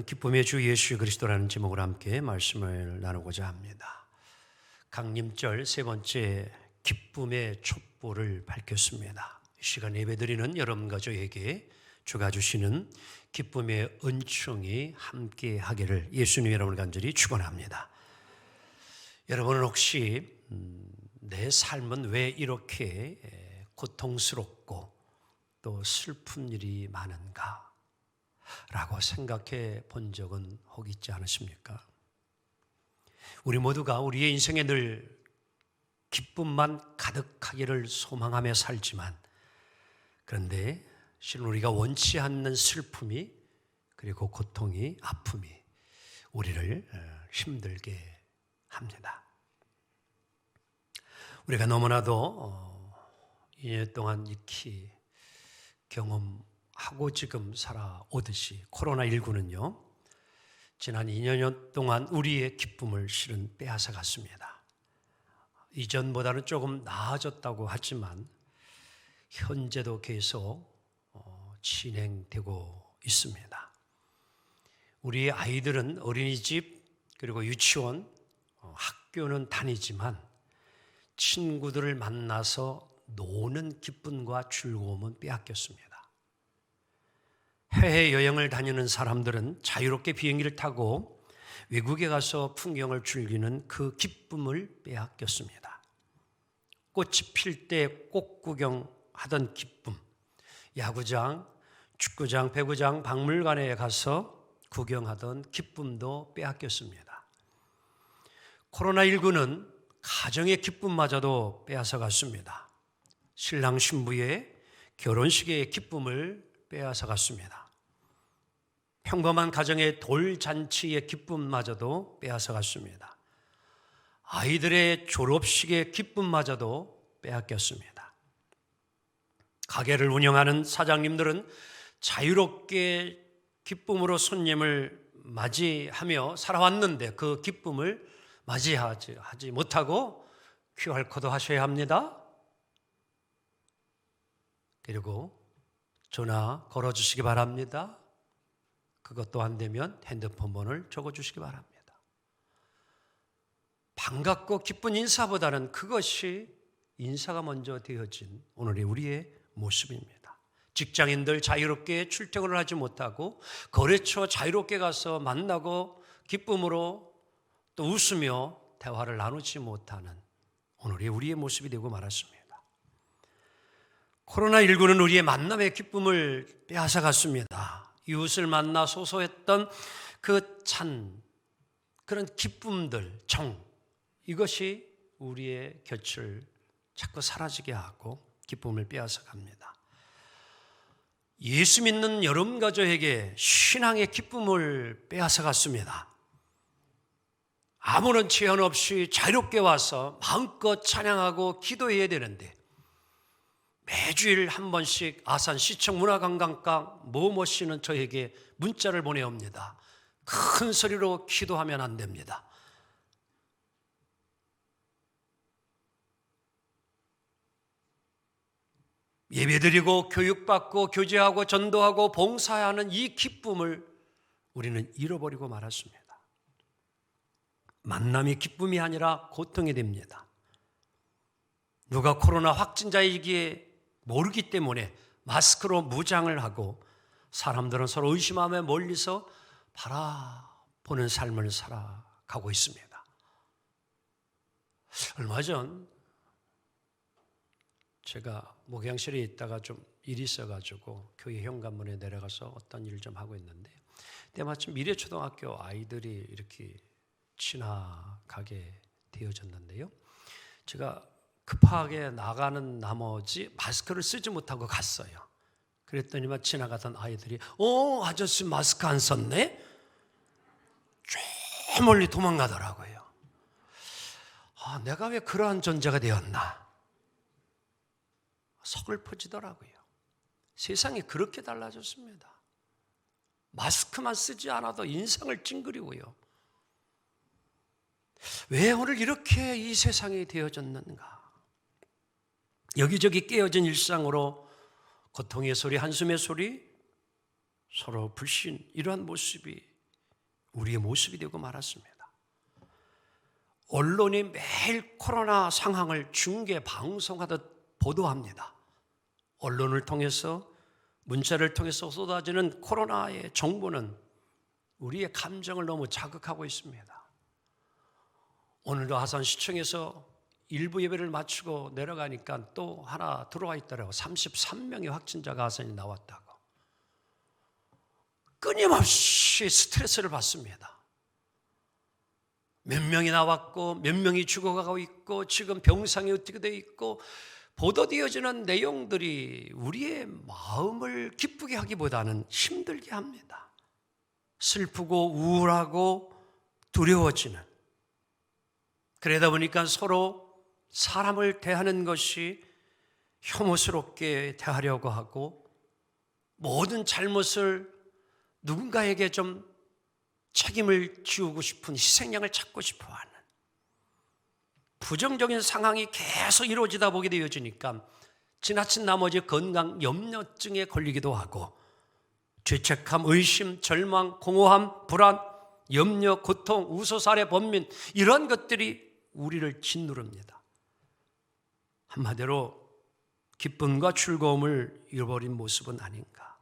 오늘은 기쁨의 주 예수 그리스도라는 제목으로 함께 말씀을 나누고자 합니다. 강림절 세 번째 기쁨의 촛불을 밝혔습니다. 이 시간 예배드리는 여러분 가족에게 주가 주시는 기쁨의 은총이 함께 하기를 예수님 여러분을 간절히 축원합니다. 여러분은 혹시 내 삶은 왜 이렇게 고통스럽고 또 슬픈 일이 많은가? 라고 생각해 본 적은 혹 있지 않으십니까? 우리 모두가 우리의 인생에 늘 기쁨만 가득하기를 소망하며 살지만, 그런데 실은 우리가 원치 않는 슬픔이, 그리고 고통이, 아픔이 우리를 힘들게 합니다. 우리가 너무나도 2년 동안 익히 경험하고 지금 살아오듯이 코로나19는요, 지난 2년 동안 우리의 기쁨을 실은 빼앗아 갔습니다. 이전보다는 조금 나아졌다고 하지만 현재도 계속 진행되고 있습니다. 우리의 아이들은 어린이집 그리고 유치원, 학교는 다니지만 친구들을 만나서 노는 기쁨과 즐거움은 빼앗겼습니다. 해외여행을 다니는 사람들은 자유롭게 비행기를 타고 외국에 가서 풍경을 즐기는 그 기쁨을 빼앗겼습니다. 꽃이 필 때 꽃 구경하던 기쁨, 야구장, 축구장, 배구장, 박물관에 가서 구경하던 기쁨도 빼앗겼습니다. 코로나19는 가정의 기쁨마저도 빼앗아 갔습니다. 신랑 신부의 결혼식의 기쁨을 빼앗아 갔습니다. 평범한 가정의 돌잔치의 기쁨마저도 빼앗아 갔습니다. 아이들의 졸업식의 기쁨마저도 빼앗겼습니다. 가게를 운영하는 사장님들은 자유롭게 기쁨으로 손님을 맞이하며 살아왔는데 그 기쁨을 맞이하지 못하고 QR코드 하셔야 합니다. 그리고 전화 걸어주시기 바랍니다. 그것도 안 되면 핸드폰 번호를 적어주시기 바랍니다. 반갑고 기쁜 인사보다는 그것이 인사가 먼저 되어진 오늘의 우리의 모습입니다. 직장인들 자유롭게 출퇴근을 하지 못하고 거래처 자유롭게 가서 만나고 기쁨으로 또 웃으며 대화를 나누지 못하는 오늘의 우리의 모습이 되고 말았습니다. 코로나19는 우리의 만남의 기쁨을 빼앗아 갔습니다. 이웃을 만나 소소했던 그런 기쁨들, 이것이 우리의 곁을 자꾸 사라지게 하고 기쁨을 빼앗아 갑니다. 예수 믿는 여러분 가족에게 신앙의 기쁨을 빼앗아 갔습니다. 아무런 제한 없이 자유롭게 와서 마음껏 찬양하고 기도해야 되는데 매주일 한 번씩 아산시청 문화관광과 모모 씨는 저에게 문자를 보내옵니다. 큰 소리로 기도하면 안 됩니다. 예배드리고 교육받고 교제하고 전도하고 봉사하는 이 기쁨을 우리는 잃어버리고 말았습니다. 만남이 기쁨이 아니라 고통이 됩니다. 누가 코로나 확진자이기에 모르기 때문에 마스크로 무장을 하고 사람들은 서로 의심하며 멀리서 바라보는 삶을 살아가고 있습니다. 얼마 전 제가 목양실에 있다가 좀 일이 있어가지고 교회 현관문에 내려가서 어떤 일을 좀 하고 있는데 때마침 미래초등학교 아이들이 이렇게 지나가게 되어졌는데요. 제가 급하게 나가는 나머지 마스크를 쓰지 못하고 갔어요. 그랬더니만 지나가던 아이들이 아저씨 마스크 안 썼네? 저 멀리 도망가더라고요. 내가 왜 그러한 존재가 되었나? 서글퍼지더라고요. 세상이 그렇게 달라졌습니다. 마스크만 쓰지 않아도 인상을 찡그리고요. 왜 오늘 이렇게 이 세상이 되어졌는가? 여기저기 깨어진 일상으로 고통의 소리, 한숨의 소리, 서로 불신, 이러한 모습이 우리의 모습이 되고 말았습니다. 언론이 매일 코로나 상황을 중계 방송하듯 보도합니다. 언론을 통해서, 문자를 통해서 쏟아지는 코로나의 정보는 우리의 감정을 너무 자극하고 있습니다. 오늘도 하산시청에서 일부 예배를 마치고 내려가니까 또 하나 들어와 있더라고요. 33명의 확진자가 하산이 나왔다고. 끊임없이 스트레스를 받습니다. 몇 명이 나왔고 몇 명이 죽어가고 있고 지금 병상이 어떻게 되어 있고, 보도되어지는 내용들이 우리의 마음을 기쁘게 하기보다는 힘들게 합니다. 슬프고 우울하고 두려워지는, 그러다 보니까 서로 사람을 대하는 것이 혐오스럽게 대하려고 하고, 모든 잘못을 누군가에게 좀 책임을 지우고 싶은, 희생양을 찾고 싶어하는 부정적인 상황이 계속 이루어지다 보게 되어지니까 지나친 나머지 건강 염려증에 걸리기도 하고, 죄책감, 의심, 절망, 공허함, 불안, 염려, 고통, 우소살의 번민, 이런 것들이 우리를 짓누릅니다. 한마디로 기쁨과 즐거움을 잃어버린 모습은 아닌가.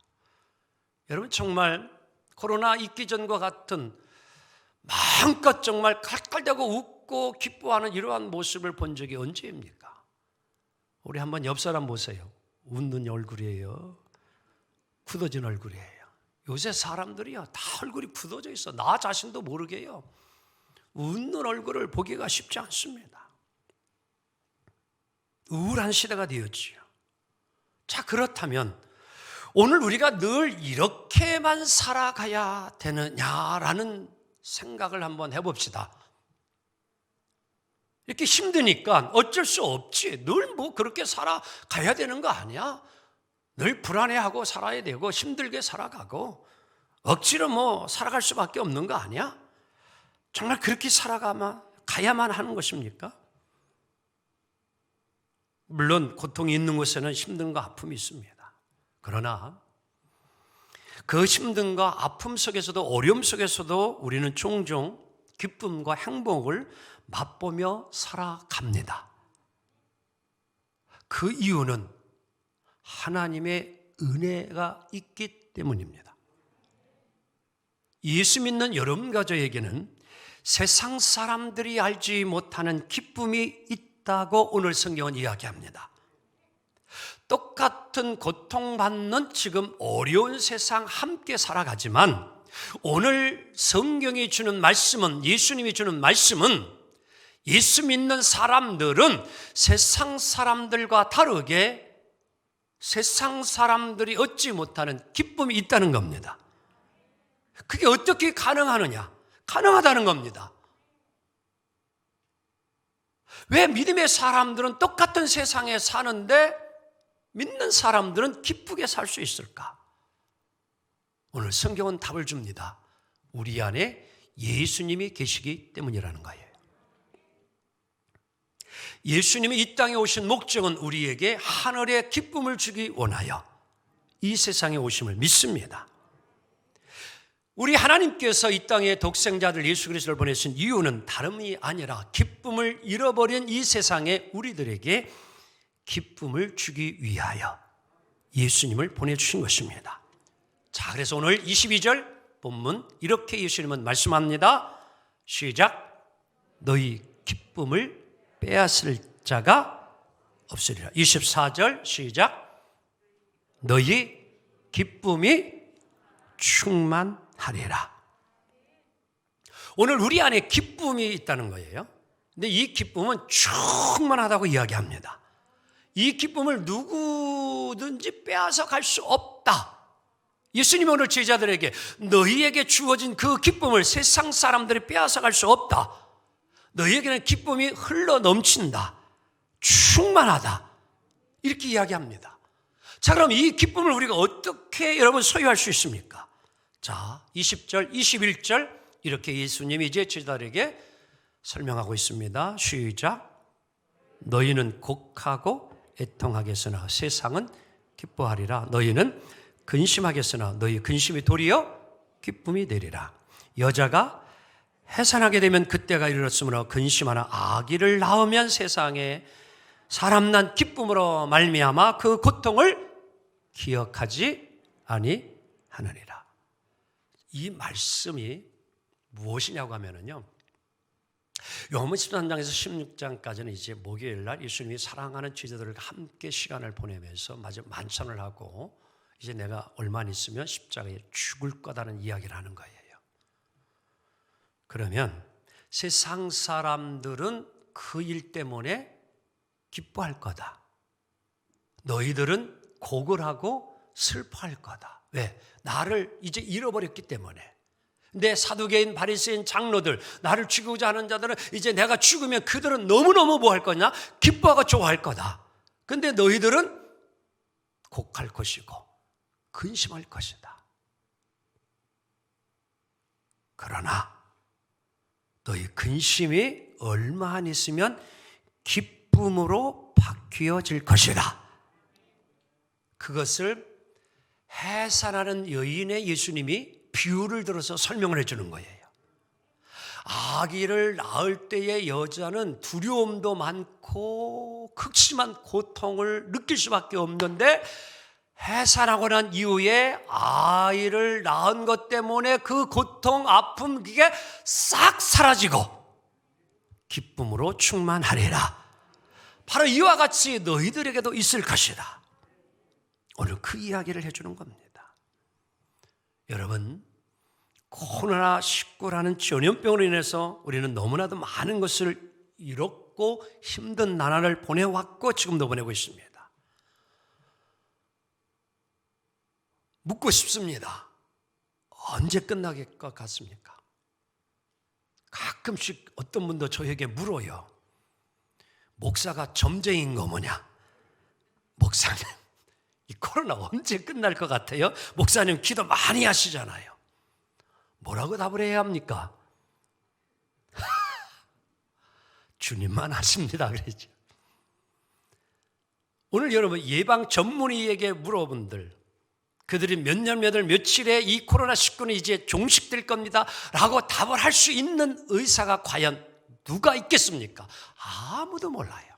여러분, 정말 코로나 있기 전과 같은 마음껏 정말 칼칼대고 웃고 기뻐하는 이러한 모습을 본 적이 언제입니까? 우리 한번 옆 사람 보세요. 웃는 얼굴이에요? 굳어진 얼굴이에요? 요새 사람들이요, 다 얼굴이 굳어져 있어. 나 자신도 모르게요. 웃는 얼굴을 보기가 쉽지 않습니다. 우울한 시대가 되었지요. 자, 그렇다면 오늘 우리가 늘 이렇게만 살아가야 되느냐라는 생각을 한번 해봅시다. 이렇게 힘드니까 어쩔 수 없지. 늘 뭐 그렇게 살아가야 되는 거 아니야? 늘 불안해하고 살아야 되고 힘들게 살아가고 억지로 뭐 살아갈 수밖에 없는 거 아니야? 정말 그렇게 가야만 하는 것입니까? 물론 고통이 있는 곳에는 힘든과 아픔이 있습니다. 그러나 그 힘듦과 아픔 속에서도, 어려움 속에서도 우리는 종종 기쁨과 행복을 맛보며 살아갑니다. 그 이유는 하나님의 은혜가 있기 때문입니다. 예수 믿는 여러분과 저에게는 세상 사람들이 알지 못하는 기쁨이 있다고 오늘 성경은 이야기합니다. 똑같은 고통받는 지금 어려운 세상 함께 살아가지만, 오늘 성경이 주는 말씀은, 예수님이 주는 말씀은, 예수 믿는 사람들은 세상 사람들과 다르게 세상 사람들이 얻지 못하는 기쁨이 있다는 겁니다. 그게 어떻게 가능하느냐? 가능하다는 겁니다. 왜 믿음의 사람들은 똑같은 세상에 사는데 믿는 사람들은 기쁘게 살 수 있을까? 오늘 성경은 답을 줍니다. 우리 안에 예수님이 계시기 때문이라는 거예요. 예수님이 이 땅에 오신 목적은 우리에게 하늘의 기쁨을 주기 원하여 이 세상에 오심을 믿습니다. 우리 하나님께서 이 땅에 독생자들 예수 그리스도를 보내신 이유는 다름이 아니라 기쁨을 잃어버린 이 세상에 우리들에게 기쁨을 주기 위하여 예수님을 보내주신 것입니다. 자, 그래서 오늘 22절 본문 이렇게 예수님은 말씀합니다. 시작. 너희 기쁨을 빼앗을 자가 없으리라. 24절 시작. 너희 기쁨이 충만하리라. 오늘 우리 안에 기쁨이 있다는 거예요. 근데 이 기쁨은 충만하다고 이야기합니다. 이 기쁨을 누구든지 빼앗아 갈 수 없다. 예수님이 오늘 제자들에게 너희에게 주어진 그 기쁨을 세상 사람들이 빼앗아 갈 수 없다. 너희에게는 기쁨이 흘러 넘친다. 충만하다. 이렇게 이야기합니다. 자, 그럼 이 기쁨을 우리가 어떻게 여러분 소유할 수 있습니까? 자, 20절, 21절 이렇게 예수님이 이제 제자들에게 설명하고 있습니다. 시작. 너희는 곡하고 애통하겠으나 세상은 기뻐하리라. 너희는 근심하겠으나 너희 근심이 도리어 기쁨이 되리라. 여자가 해산하게 되면 그때가 이르렀으므로 근심하나 아기를 낳으면 세상에 사람 난 기쁨으로 말미암아 그 고통을 기억하지 아니하느니라. 이 말씀이 무엇이냐고 하면은요, 요한복음 13장에서 16장까지는 이제 목요일 날 예수님이 사랑하는 제자들과 함께 시간을 보내면서 마저 만찬을 하고 이제 내가 얼마 있으면 십자가에 죽을 거다는 이야기를 하는 거예요. 그러면 세상 사람들은 그 일 때문에 기뻐할 거다. 너희들은 고글하고 슬퍼할 거다. 왜? 나를 이제 잃어버렸기 때문에. 내 사두개인 바리새인 장로들, 나를 죽이고자 하는 자들은 이제 내가 죽으면 그들은 너무너무 뭐 할 거냐? 기뻐하고 좋아할 거다. 근데 너희들은 곡할 것이고 근심할 것이다. 그러나 너희 근심이 얼마 안 있으면 기쁨으로 바뀌어질 것이다. 그것을 해산하는 여인의 예수님이 비유를 들어서 설명을 해주는 거예요. 아기를 낳을 때의 여자는 두려움도 많고 극심한 고통을 느낄 수밖에 없는데 해산하고 난 이후에 아이를 낳은 것 때문에 그 고통, 아픔 그게 싹 사라지고 기쁨으로 충만하리라. 바로 이와 같이 너희들에게도 있을 것이다. 오늘 그 이야기를 해주는 겁니다. 여러분, 코로나19라는 전염병으로 인해서 우리는 너무나도 많은 것을 잃었고 힘든 나날을 보내왔고 지금도 보내고 있습니다. 묻고 싶습니다. 언제 끝나길 것 같습니까? 가끔씩 어떤 분도 저에게 물어요. 목사가 점쟁이인 거 뭐냐? 목사님, 이 코로나 언제 끝날 것 같아요? 목사님 기도 많이 하시잖아요. 뭐라고 답을 해야 합니까? 주님만 하십니다. 그러죠. 오늘 여러분 예방 전문의에게 물어본들, 그들이 몇 년, 몇 월, 며칠에 이 코로나19는 이제 종식될 겁니다 라고 답을 할 수 있는 의사가 과연 누가 있겠습니까? 아무도 몰라요.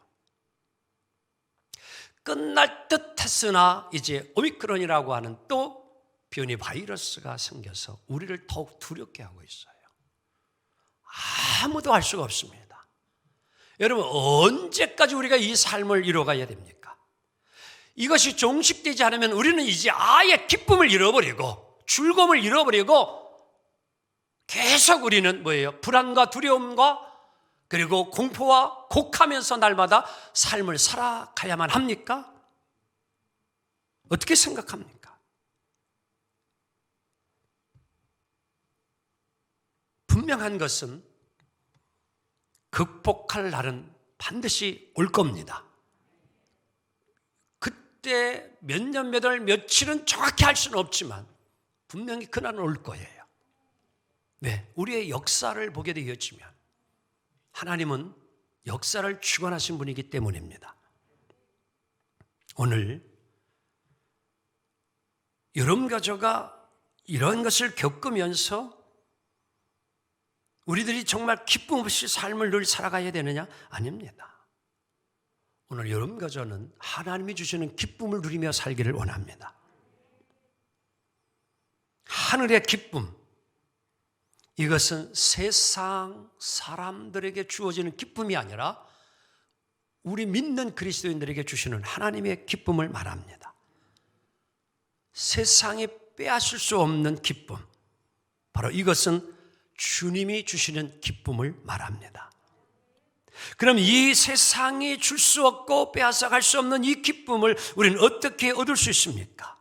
끝날 듯 했으나 이제 오미크론이라고 하는 또 변이 바이러스가 생겨서 우리를 더욱 두렵게 하고 있어요. 아무도 알 수가 없습니다. 여러분, 언제까지 우리가 이 삶을 이뤄가야 됩니까? 이것이 종식되지 않으면 우리는 이제 아예 기쁨을 잃어버리고 즐거움을 잃어버리고 계속 우리는 뭐예요? 불안과 두려움과 그리고 공포와 곡하면서 날마다 삶을 살아가야만 합니까? 어떻게 생각합니까? 분명한 것은 극복할 날은 반드시 올 겁니다. 그때 몇 년, 몇 월, 며칠은 정확히 할 수는 없지만 분명히 그날은 올 거예요. 네, 우리의 역사를 보게 되어지면 하나님은 역사를 주관하신 분이기 때문입니다. 오늘 여러분 가족가 이런 것을 겪으면서 우리들이 정말 기쁨 없이 삶을 늘 살아가야 되느냐? 아닙니다. 오늘 여러분 가족은 하나님이 주시는 기쁨을 누리며 살기를 원합니다. 하늘의 기쁨, 이것은 세상 사람들에게 주어지는 기쁨이 아니라 우리 믿는 그리스도인들에게 주시는 하나님의 기쁨을 말합니다. 세상이 빼앗을 수 없는 기쁨, 바로 이것은 주님이 주시는 기쁨을 말합니다. 그럼 이 세상이 줄 수 없고 빼앗아갈 수 없는 이 기쁨을 우리는 어떻게 얻을 수 있습니까?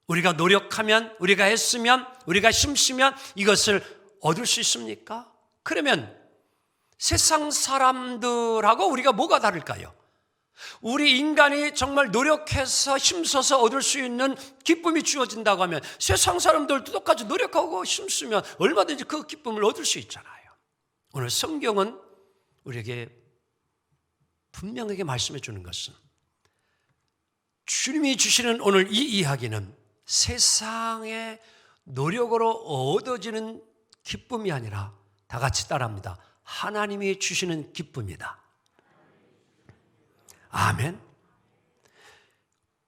우리가 노력하면, 우리가 애쓰면, 우리가 힘쓰면 이것을 얻을 수 있습니까? 그러면 세상 사람들하고 우리가 뭐가 다를까요? 우리 인간이 정말 노력해서 힘써서 얻을 수 있는 기쁨이 주어진다고 하면 세상 사람들도 똑같이 노력하고 힘쓰면 얼마든지 그 기쁨을 얻을 수 있잖아요. 오늘 성경은 우리에게 분명하게 말씀해 주는 것은 주님이 주시는 오늘 이 이야기는 세상에 노력으로 얻어지는 기쁨이 아니라 다 같이 따라합니다. 하나님이 주시는 기쁨이다. 아멘.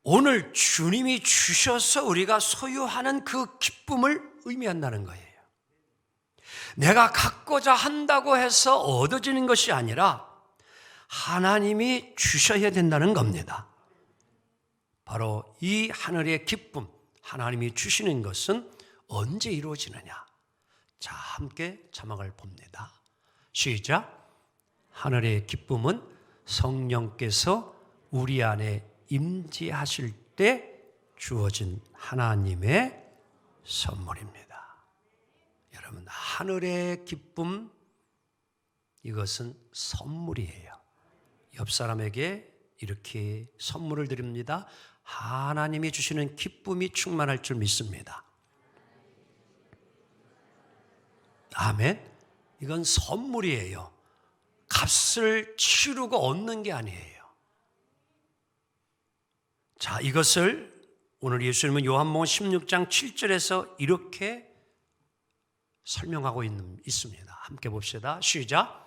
오늘 주님이 주셔서 우리가 소유하는 그 기쁨을 의미한다는 거예요. 내가 갖고자 한다고 해서 얻어지는 것이 아니라 하나님이 주셔야 된다는 겁니다. 바로 이 하늘의 기쁨, 하나님이 주시는 것은 언제 이루어지느냐? 자, 함께 자막을 봅니다. 시작. 하늘의 기쁨은 성령께서 우리 안에 임재하실 때 주어진 하나님의 선물입니다. 여러분, 하늘의 기쁨, 이것은 선물이에요. 옆 사람에게 이렇게 선물을 드립니다. 하나님이 주시는 기쁨이 충만할 줄 믿습니다. 아멘. 이건 선물이에요. 값을 치르고 얻는 게 아니에요. 자, 이것을 오늘 예수님은 요한복음 16장 7절에서 이렇게 설명하고 있습니다. 함께 봅시다. 시작.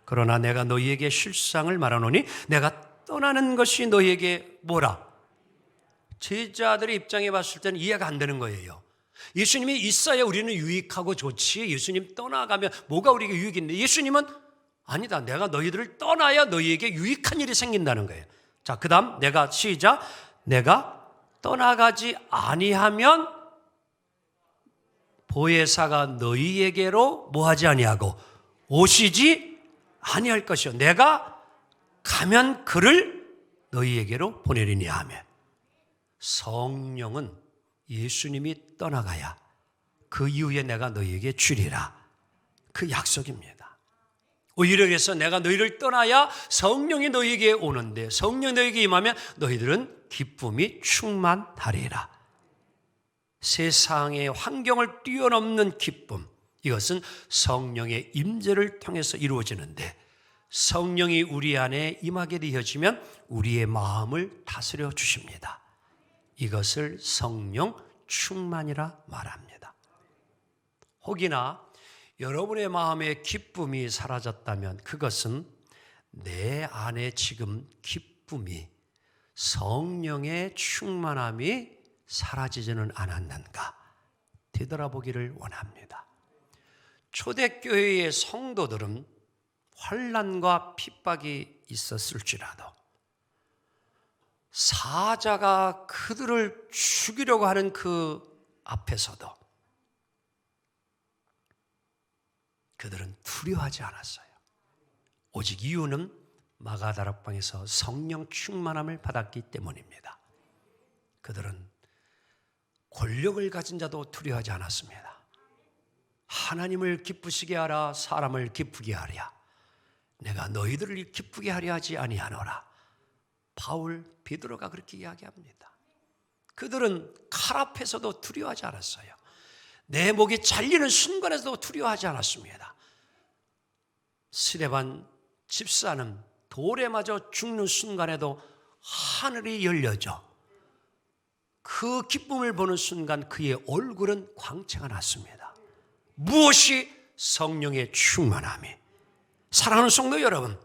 그러나 내가 너희에게 실상을 말하노니 내가 떠나는 것이 너희에게 뭐라? 제자들의 입장에 봤을 때는 이해가 안 되는 거예요. 예수님이 있어야 우리는 유익하고 좋지, 예수님 떠나가면 뭐가 우리에게 유익인데, 예수님은 아니다, 내가 너희들을 떠나야 너희에게 유익한 일이 생긴다는 거예요. 자, 그 다음 내가 시작. 내가 떠나가지 아니하면 보혜사가 너희에게로 뭐하지 아니하고 오시지 아니할 것이요 내가 가면 그를 너희에게로 보내리니 하면, 성령은 예수님이 떠나가야 그 이후에 내가 너희에게 주리라, 그 약속입니다. 오히려 그래서 내가 너희를 떠나야 성령이 너희에게 오는데, 성령이 너희에게 임하면 너희들은 기쁨이 충만하리라. 세상의 환경을 뛰어넘는 기쁨, 이것은 성령의 임재를 통해서 이루어지는데, 성령이 우리 안에 임하게 되어지면 우리의 마음을 다스려 주십니다. 이것을 성령 충만이라 말합니다. 혹이나 여러분의 마음에 기쁨이 사라졌다면 그것은 내 안에 지금 기쁨이, 성령의 충만함이 사라지지는 않았는가 되돌아보기를 원합니다. 초대교회의 성도들은 환난과 핍박이 있었을지라도 사자가 그들을 죽이려고 하는 그 앞에서도 그들은 두려워하지 않았어요. 오직 이유는 마가다락방에서 성령 충만함을 받았기 때문입니다. 그들은 권력을 가진 자도 두려워하지 않았습니다. 하나님을 기쁘시게 하라, 사람을 기쁘게 하랴. 내가 너희들을 기쁘게 하려 하지 아니하노라. 바울, 베드로가 그렇게 이야기합니다. 그들은 칼 앞에서도 두려워하지 않았어요. 내 목이 잘리는 순간에서도 두려워하지 않았습니다. 스데반 집사는 돌에 맞아 죽는 순간에도 하늘이 열려져 그 기쁨을 보는 순간 그의 얼굴은 광채가 났습니다. 무엇이? 성령의 충만함이. 사랑하는 성도 여러분,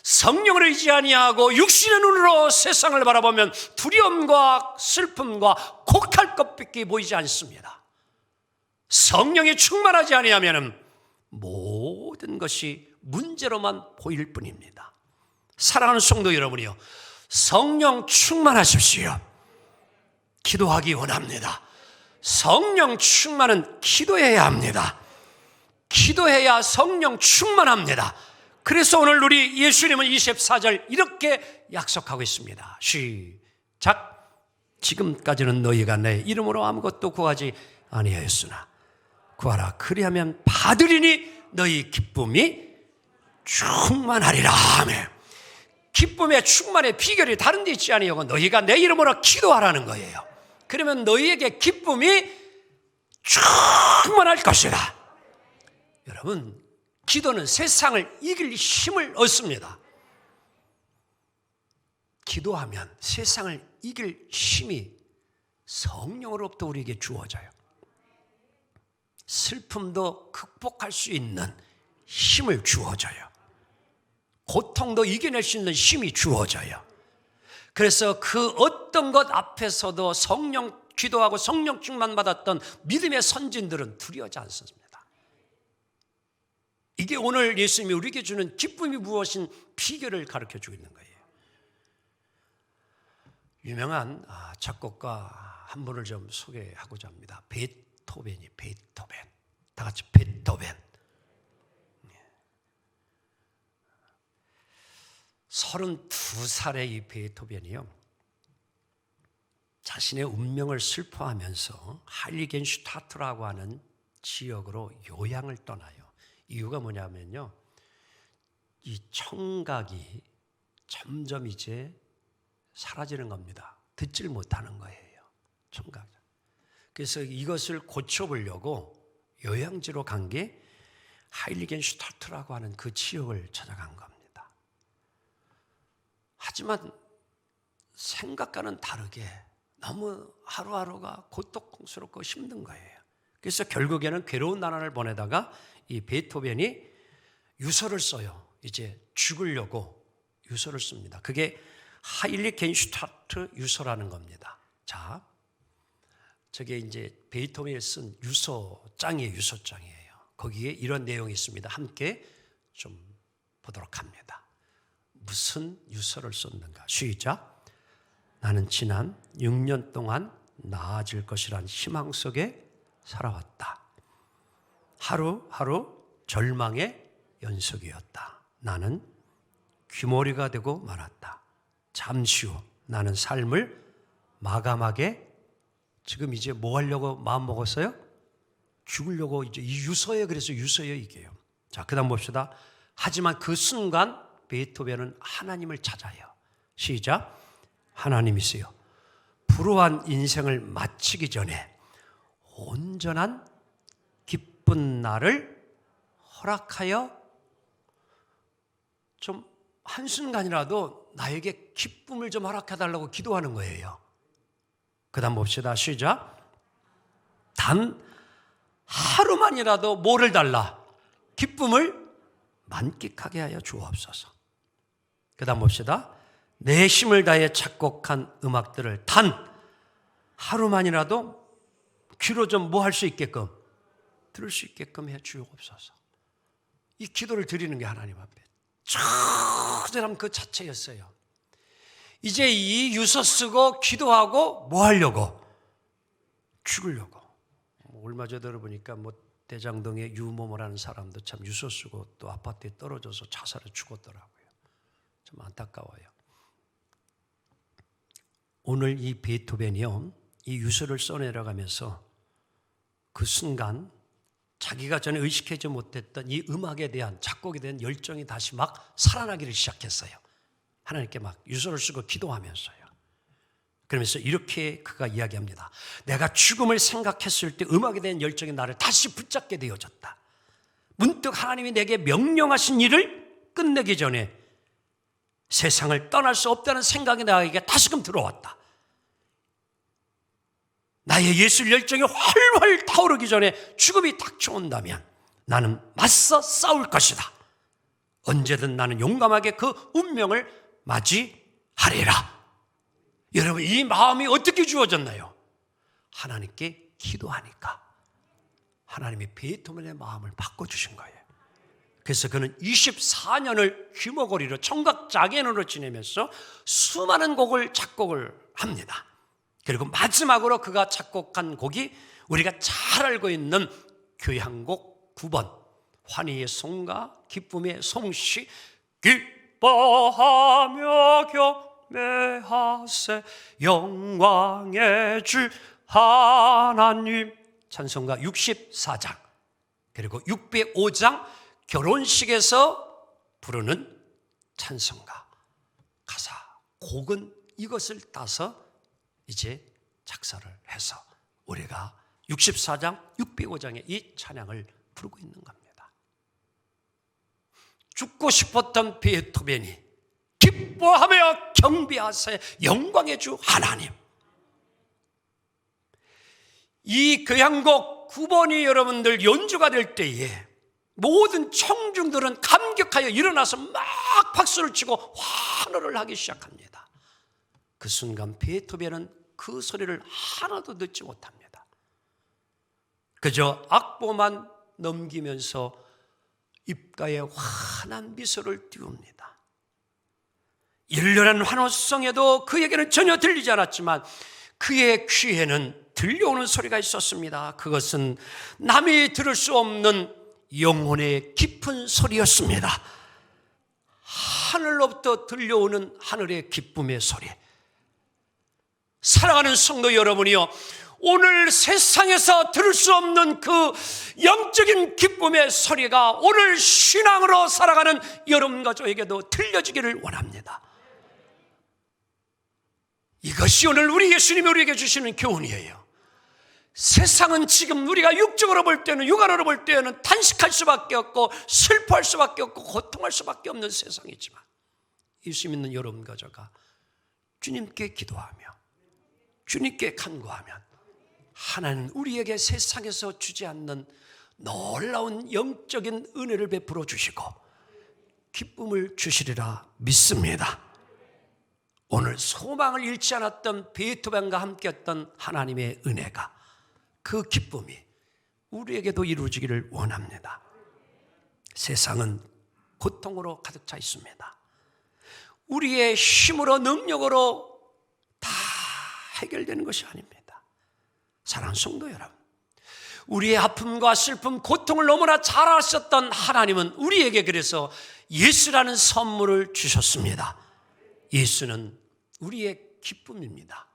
성령을 의지 아니하고 육신의 눈으로 세상을 바라보면 두려움과 슬픔과 곡할 것밖에 보이지 않습니다. 성령이 충만하지 아니하면 모든 것이 문제로만 보일 뿐입니다. 사랑하는 성도 여러분이요, 성령 충만하십시오. 기도하기 원합니다. 성령 충만은 기도해야 합니다. 기도해야 성령 충만합니다. 그래서 오늘 우리 예수님은 24절 이렇게 약속하고 있습니다. 시작. 지금까지는 너희가 내 이름으로 아무것도 구하지 아니하였으나 구하라, 그리하면 받으리니 너희 기쁨이 충만하리라. 아멘. 기쁨의 충만의 비결이 다른 데 있지 아니하고 너희가 내 이름으로 기도하라는 거예요. 그러면 너희에게 기쁨이 충만할 것이다. 여러분, 기도는 세상을 이길 힘을 얻습니다. 기도하면 세상을 이길 힘이 성령으로부터 우리에게 주어져요. 슬픔도 극복할 수 있는 힘을 주어져요. 고통도 이겨낼 수 있는 힘이 주어져요. 그래서 그 어떤 것 앞에서도 성령 기도하고 성령 충만 받았던 믿음의 선진들은 두려워하지 않습니다. 이게 오늘 예수님이 우리에게 주는 기쁨이 무엇인 비결을 가르쳐주고 있는 거예요. 유명한 작곡가 한 분을 좀 소개하고자 합니다. 베토벤이 베토벤. 다 같이 베토벤. 32살의 이 베토벤이요, 자신의 운명을 슬퍼하면서 하일리겐슈타트라고 하는 지역으로 요양을 떠나요. 이유가 뭐냐면요, 이 청각이 점점 이제 사라지는 겁니다. 듣질 못하는 거예요, 청각. 그래서 이것을 고쳐보려고 요양지로 간 게 하일리겐슈타트라고 하는 그 지역을 찾아간 겁니다. 하지만 생각과는 다르게 너무 하루하루가 고통스럽고 힘든 거예요. 그래서 결국에는 괴로운 나날을 보내다가 이 베토벤이 유서를 써요. 이제 죽으려고 유서를 씁니다. 그게 하일리겐슈타트 유서라는 겁니다. 자, 저게 이제 베토벤이 쓴 유서장이에요. 유서장이에요. 거기에 이런 내용이 있습니다. 함께 좀 보도록 합니다. 무슨 유서를 썼는가? 시작. 나는 지난 6년 동안 나아질 것이란 희망 속에 살아왔다. 하루하루 절망의 연속이었다. 나는 귀머리가 되고 말았다. 잠시 후 나는 삶을 마감하게, 지금 이제 뭐 하려고 마음 먹었어요? 죽으려고. 이제 이 유서예요. 그래서 유서예요, 이게요. 자, 그다음 봅시다. 하지만 그 순간 베토벤은 하나님을 찾아요. 시작. 하나님이세요, 불우한 인생을 마치기 전에 온전한 기쁜 날을 허락하여 좀 한순간이라도 나에게 기쁨을 좀 허락해달라고 기도하는 거예요. 그 다음 봅시다. 시작. 단 하루만이라도 뭐를 달라? 기쁨을 만끽하게 하여 주옵소서. 그 다음 봅시다. 내 힘을 다해 작곡한 음악들을 단 하루만이라도 귀로 좀 뭐 할 수 있게끔, 들을 수 있게끔 해 주옵소서. 이 기도를 드리는 게 하나님 앞에 처절함 그 자체였어요. 이제 이 유서 쓰고 기도하고 뭐 하려고? 죽으려고. 얼마 전에 들어보니까 대장동의 유모모라는 사람도 참 유서 쓰고 또 아파트에 떨어져서 자살해 죽었더라고요. 좀 안타까워요. 오늘 이 베토벤이요, 이 유서를 써내려가면서 그 순간 자기가 전에 의식하지 못했던 이 음악에 대한, 작곡에 대한 열정이 다시 막 살아나기를 시작했어요. 하나님께 막 유서를 쓰고 기도하면서요. 그러면서 이렇게 그가 이야기합니다. 내가 죽음을 생각했을 때 음악에 대한 열정이 나를 다시 붙잡게 되어졌다. 문득 하나님이 내게 명령하신 일을 끝내기 전에 세상을 떠날 수 없다는 생각이 나에게 다시금 들어왔다. 나의 예술 열정이 활활 타오르기 전에 죽음이 닥쳐온다면 나는 맞서 싸울 것이다. 언제든 나는 용감하게 그 운명을 맞이하리라. 여러분, 이 마음이 어떻게 주어졌나요? 하나님께 기도하니까 하나님이 베토벤의 마음을 바꿔주신 거예요. 그래서 그는 24년을 귀머거리로 청각장애인으로 지내면서 수많은 곡을 작곡을 합니다. 그리고 마지막으로 그가 작곡한 곡이 우리가 잘 알고 있는 교향곡 9번 환희의 송가 기쁨의 송시. 기뻐하며 경배하세 영광의 주 하나님. 찬송가 64장 그리고 605장 결혼식에서 부르는 찬송가 가사. 곡은 이것을 따서 이제 작사를 해서 우리가 64장 605장의 이 찬양을 부르고 있는 겁니다. 죽고 싶었던 베토벤이 기뻐하며 경배하세 영광의 주 하나님. 이 교향곡 9번이 여러분들 연주가 될 때에 모든 청중들은 감격하여 일어나서 막 박수를 치고 환호를 하기 시작합니다. 그 순간 베토벤은 그 소리를 하나도 듣지 못합니다. 그저 악보만 넘기면서 입가에 환한 미소를 띄웁니다. 열렬한 환호성에도 그에게는 전혀 들리지 않았지만 그의 귀에는 들려오는 소리가 있었습니다. 그것은 남이 들을 수 없는 영혼의 깊은 소리였습니다. 하늘로부터 들려오는 하늘의 기쁨의 소리. 사랑하는 성도 여러분이요, 오늘 세상에서 들을 수 없는 그 영적인 기쁨의 소리가 오늘 신앙으로 살아가는 여러분과 저에게도 들려지기를 원합니다. 이것이 오늘 우리 예수님이 우리에게 주시는 교훈이에요. 세상은 지금 우리가 육적으로 볼 때는, 육안으로 볼 때는 탄식할 수밖에 없고 슬퍼할 수밖에 없고 고통할 수밖에 없는 세상이지만 예수 믿는 여러분과 저가 주님께 기도하며 주님께 간구하면 하나님은 우리에게 세상에서 주지 않는 놀라운 영적인 은혜를 베풀어 주시고 기쁨을 주시리라 믿습니다. 오늘 소망을 잃지 않았던 베토벤과 함께했던 하나님의 은혜가, 그 기쁨이 우리에게도 이루어지기를 원합니다. 세상은 고통으로 가득 차 있습니다. 우리의 힘으로, 능력으로 다 해결되는 것이 아닙니다. 사랑하는 성도 여러분, 우리의 아픔과 슬픔, 고통을 너무나 잘 아셨던 하나님은 우리에게 그래서 예수라는 선물을 주셨습니다. 예수는 우리의 기쁨입니다.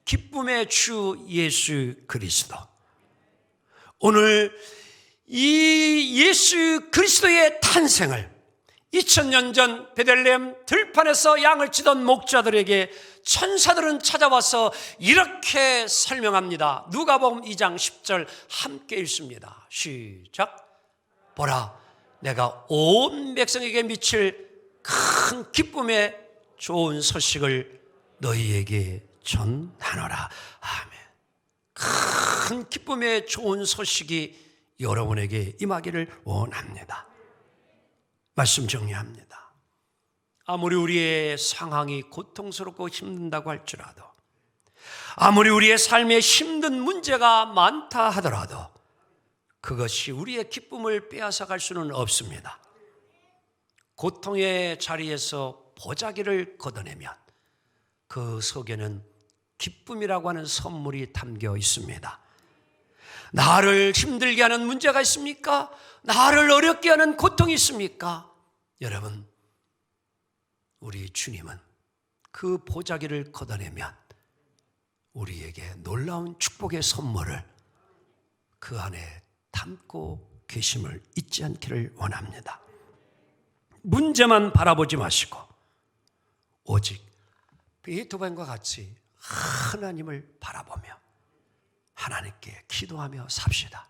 기쁨의 주 예수 그리스도. 오늘 이 예수 그리스도의 탄생을 2000년 전 베들레헴 들판에서 양을 치던 목자들에게 천사들은 찾아와서 이렇게 설명합니다. 누가복음 2장 10절 함께 읽습니다. 시작. 보라, 내가 온 백성에게 미칠 큰 기쁨의 좋은 소식을 너희에게 전하노라. 아멘. 큰 기쁨의 좋은 소식이 여러분에게 임하기를 원합니다. 말씀 정리합니다. 아무리 우리의 상황이 고통스럽고 힘든다고 할지라도, 아무리 우리의 삶에 힘든 문제가 많다 하더라도 그것이 우리의 기쁨을 빼앗아갈 수는 없습니다. 고통의 자리에서 보자기를 걷어내면 그 속에는 기쁨이라고 하는 선물이 담겨 있습니다. 나를 힘들게 하는 문제가 있습니까? 나를 어렵게 하는 고통이 있습니까? 여러분, 우리 주님은 그 보자기를 걷어내면 우리에게 놀라운 축복의 선물을 그 안에 담고 계심을 잊지 않기를 원합니다. 문제만 바라보지 마시고 오직 베토벤과 같이 하나님을 바라보며 하나님께 기도하며 삽시다.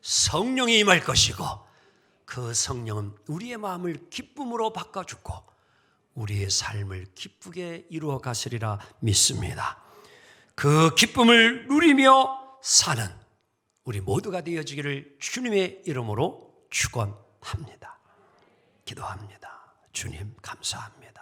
성령이 임할 것이고 그 성령은 우리의 마음을 기쁨으로 바꿔주고 우리의 삶을 기쁘게 이루어 가시리라 믿습니다. 그 기쁨을 누리며 사는 우리 모두가 되어지기를 주님의 이름으로 축원합니다. 기도합니다. 주님 감사합니다.